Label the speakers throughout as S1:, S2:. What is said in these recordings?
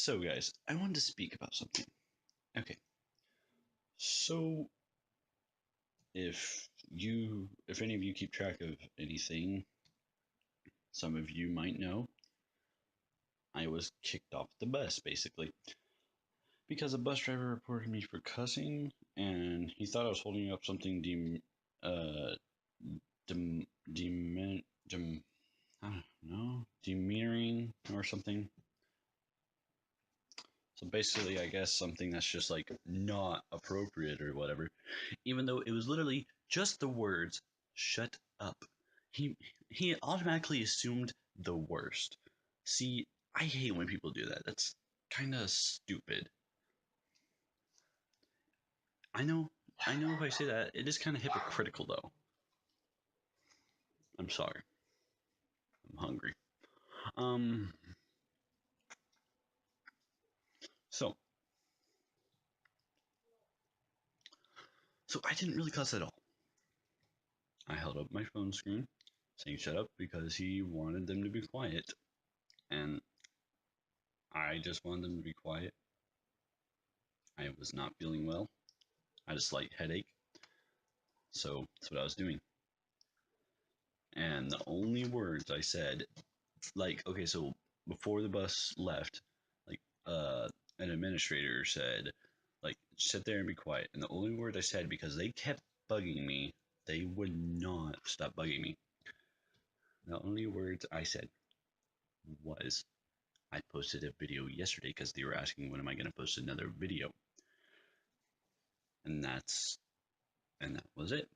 S1: So, guys, I wanted to speak about something. Okay, so if any of you keep track of anything, some of you might know I was kicked off the bus basically because a bus driver reported me for cussing, and he thought I was holding up something uh, dem, dem, dem, I don't know, demeaning or something. So basically, I guess something that's just like not appropriate or whatever, even though it was literally just the words "shut up." He he automatically assumed the worst. See, I hate when people do that. That's kind of stupid. I know, I know. If I say that, it is kind of hypocritical, though. I'm sorry. I'm hungry. Um. So, so I didn't really cuss at all. I held up my phone screen, saying "shut up" because he wanted them to be quiet, and I just wanted them to be quiet. I was not feeling well. I had a slight headache, so that's what I was doing. And the only words I said, like, okay, so before the bus left, like, an administrator said, like, sit there and be quiet. And the only word I said, because they kept bugging me, they would not stop bugging me. The only words I said was, I posted a video yesterday because they were asking when am I going to post another video, and that was it.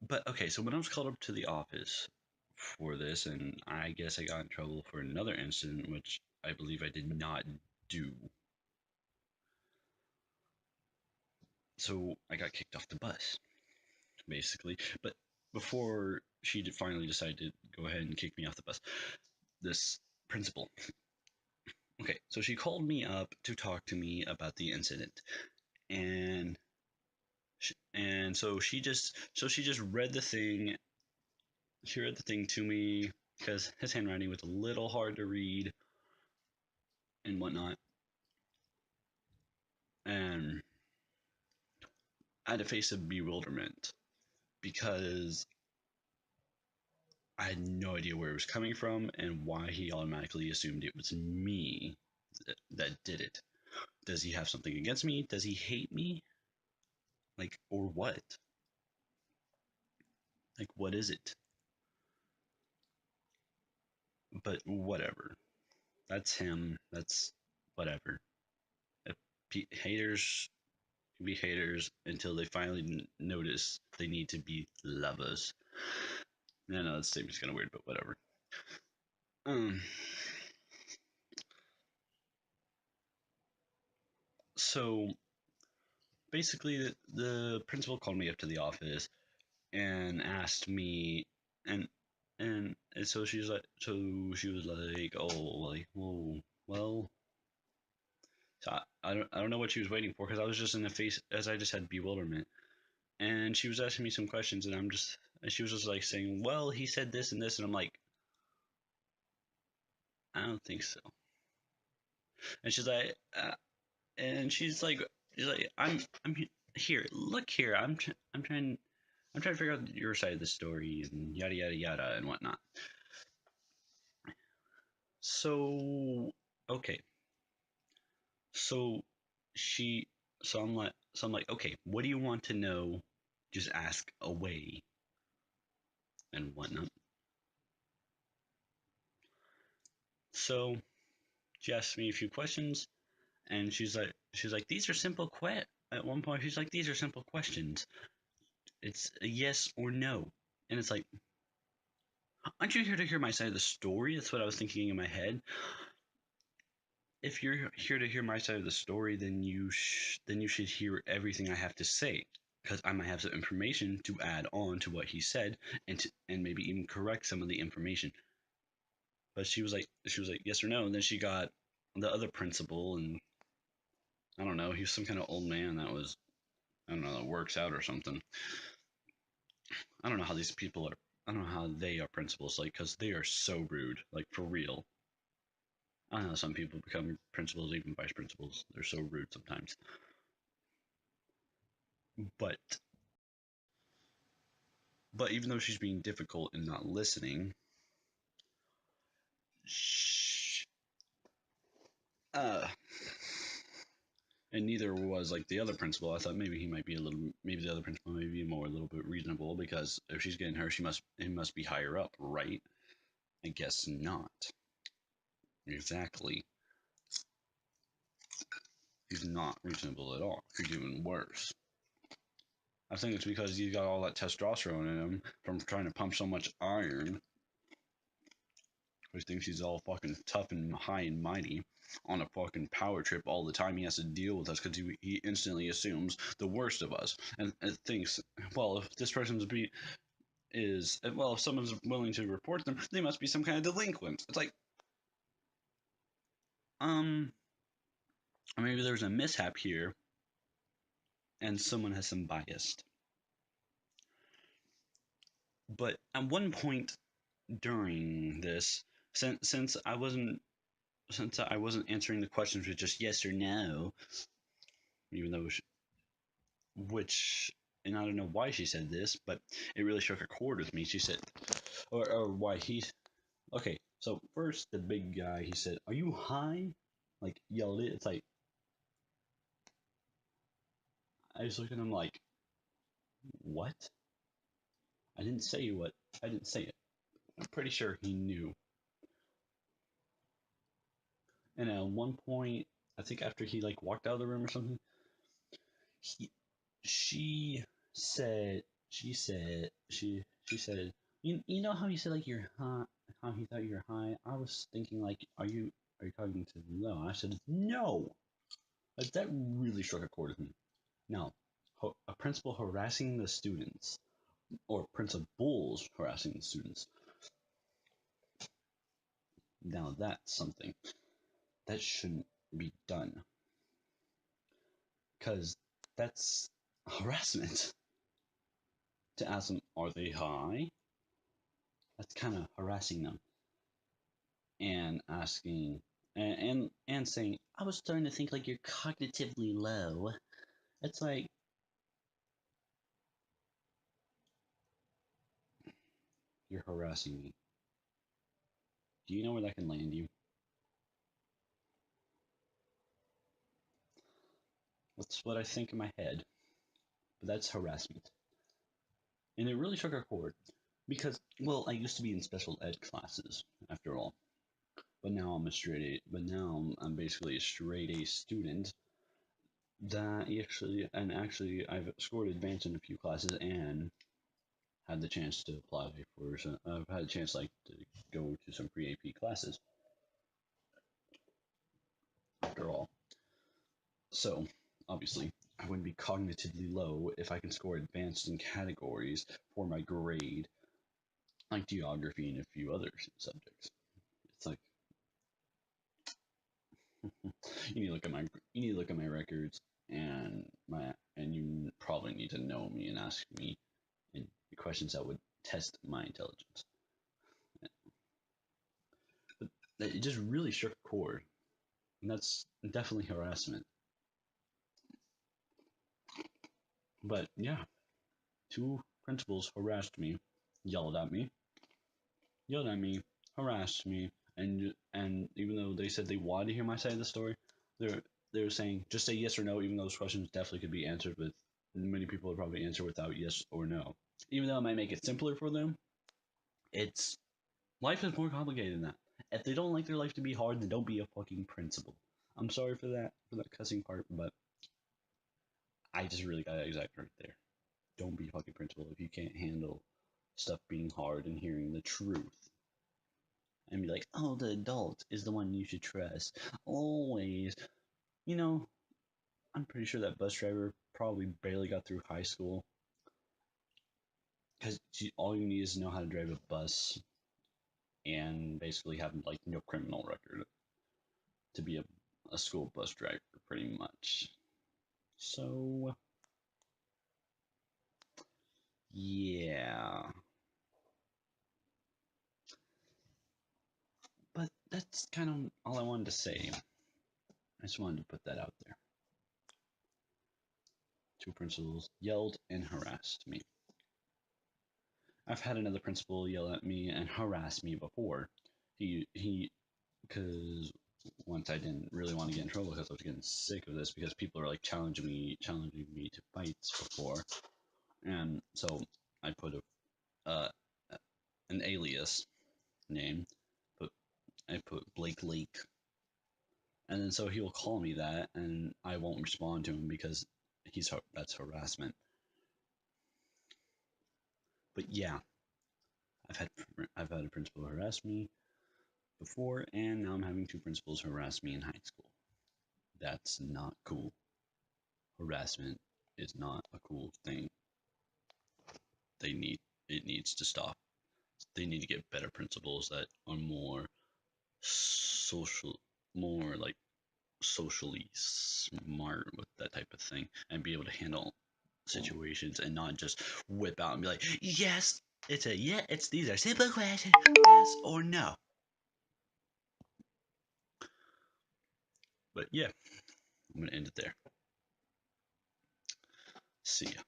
S1: But okay, so when I was called up to the office for this, and I guess I got in trouble for another incident, which I believe I did not do. So I got kicked off the bus, basically. But before she finally decided to go ahead and kick me off the bus, this principal. Okay, so she called me up to talk to me about the incident, and so she just read the thing. She read the thing to me because his handwriting was a little hard to read and whatnot. And I had a face of bewilderment because I had no idea where it was coming from and why he automatically assumed it was me that did it. Does he have something against me? Does he hate me? Like, or what? Like, what is it? But whatever. That's him. That's whatever. If haters can be haters until they finally notice they need to be lovers. I know that statement's kind of weird, but whatever. Um, so basically, the principal called me up to the office and asked me, and and so she was like, oh, like, whoa, well, so I don't know what she was waiting for because I was just in the face as I just had bewilderment, and she was asking me some questions, and she was just like saying, well, he said this and this, and I'm like, I don't think so, and she's like, I'm here, look here, I'm trying to figure out your side of the story and yada yada yada and whatnot. So okay, so she, so I'm like, okay, what do you want to know? Just ask away and whatnot. So she asked me a few questions, and she's like, these are simple At one point, she's like, these are simple questions. It's a yes or no, and it's like, aren't you here to hear my side of the story? That's what I was thinking in my head. If you're here to hear my side of the story, then you should hear everything I have to say, because I might have some information to add on to what he said, and maybe even correct some of the information. But she was like yes or no, and then she got the other principal, and I don't know, he was some kind of old man that was, I don't know, that works out or something. I don't know how these people are. I don't know how they are principals, like, because they are so rude, like, for real. I don't know, some people become principals, even vice principals. They're so rude sometimes. But even though she's being difficult and not listening, shh, uh, and neither was like the other principal. I thought maybe he might be a little, maybe the other principal may be more a little bit reasonable because if she's getting her, he must be higher up, right? I guess not. Exactly. He's not reasonable at all. He's even worse. I think it's because he's got all that testosterone in him from trying to pump so much iron. He thinks he's all fucking tough and high and mighty on a fucking power trip all the time. He has to deal with us because he instantly assumes the worst of us and thinks, well, if this person's if someone's willing to report them, they must be some kind of delinquent. It's like, maybe there's a mishap here and someone has some bias. But at one point during this, since I wasn't answering the questions with just yes or no, even though which and I don't know why she said this, but it really struck a chord with me. She said, or why he. Okay, so first the big guy, he said, "Are you high?" Like yelled it. It's like I was looking at him like, what? I didn't say what. I didn't say it. I'm pretty sure he knew. And at one point, I think after he like walked out of the room or something, he she said she said you know how you said like you're high, how he thought you're high. I was thinking like are you talking to low? I said no. Like that really struck a chord with me. Now, a principal harassing the students or principals harassing the students. Now that's something that shouldn't be done because that's harassment. To ask them, are they high? That's kind of harassing them and asking and saying, I was starting to think like you're cognitively low. It's like you're harassing me. Do you know where that can land you? That's what I think in my head, but that's harassment. And it really struck a chord because, well, I used to be in special ed classes after all, but now I'm a straight A. But now I'm basically a straight A student. That actually I've scored advanced in a few classes and had the chance to apply for some. I've had a chance like to go to some pre AP classes after all. So obviously, I wouldn't be cognitively low if I can score advanced in categories for my grade, like geography and a few other subjects. It's like you need to look at my records and you probably need to know me and ask me questions that would test my intelligence. But it just really struck a chord, and that's definitely harassment. But yeah, two principals harassed me, yelled at me, yelled at me, harassed me, and even though they said they wanted to hear my side of the story, they're saying just say yes or no, even though those questions definitely could be answered with many people would probably answer without yes or no. Even though it might make it simpler for them, it's life is more complicated than that. If they don't like their life to be hard, then don't be a fucking principal. I'm sorry for that cussing part, but I just really got it exact right there. Don't be a fucking principal if you can't handle stuff being hard and hearing the truth. And be like, oh, the adult is the one you should trust. Always. You know, I'm pretty sure that bus driver probably barely got through high school. Because all you need is to know how to drive a bus and basically have like no criminal record to be a school bus driver, pretty much. So, yeah. But that's kind of all I wanted to say. I just wanted to put that out there. Two principals yelled and harassed me. I've had another principal yell at me and harass me before. He because once I didn't really want to get in trouble because I was getting sick of this because people are like challenging me to fights before, and so I put an alias name, but I put Blake Lake, and then so he'll call me that, and I won't respond to him because that's harassment. But yeah, I've had I've had a principal harass me before, and now I'm having two principals harass me in high school. That's not cool. Harassment is not a cool thing. It needs to stop. They need to get better principals that are more social, more like socially smart with that type of thing, and be able to handle situations and not just whip out and be like, yes, it's these are simple questions, yes or no. But yeah, I'm gonna end it there. See ya.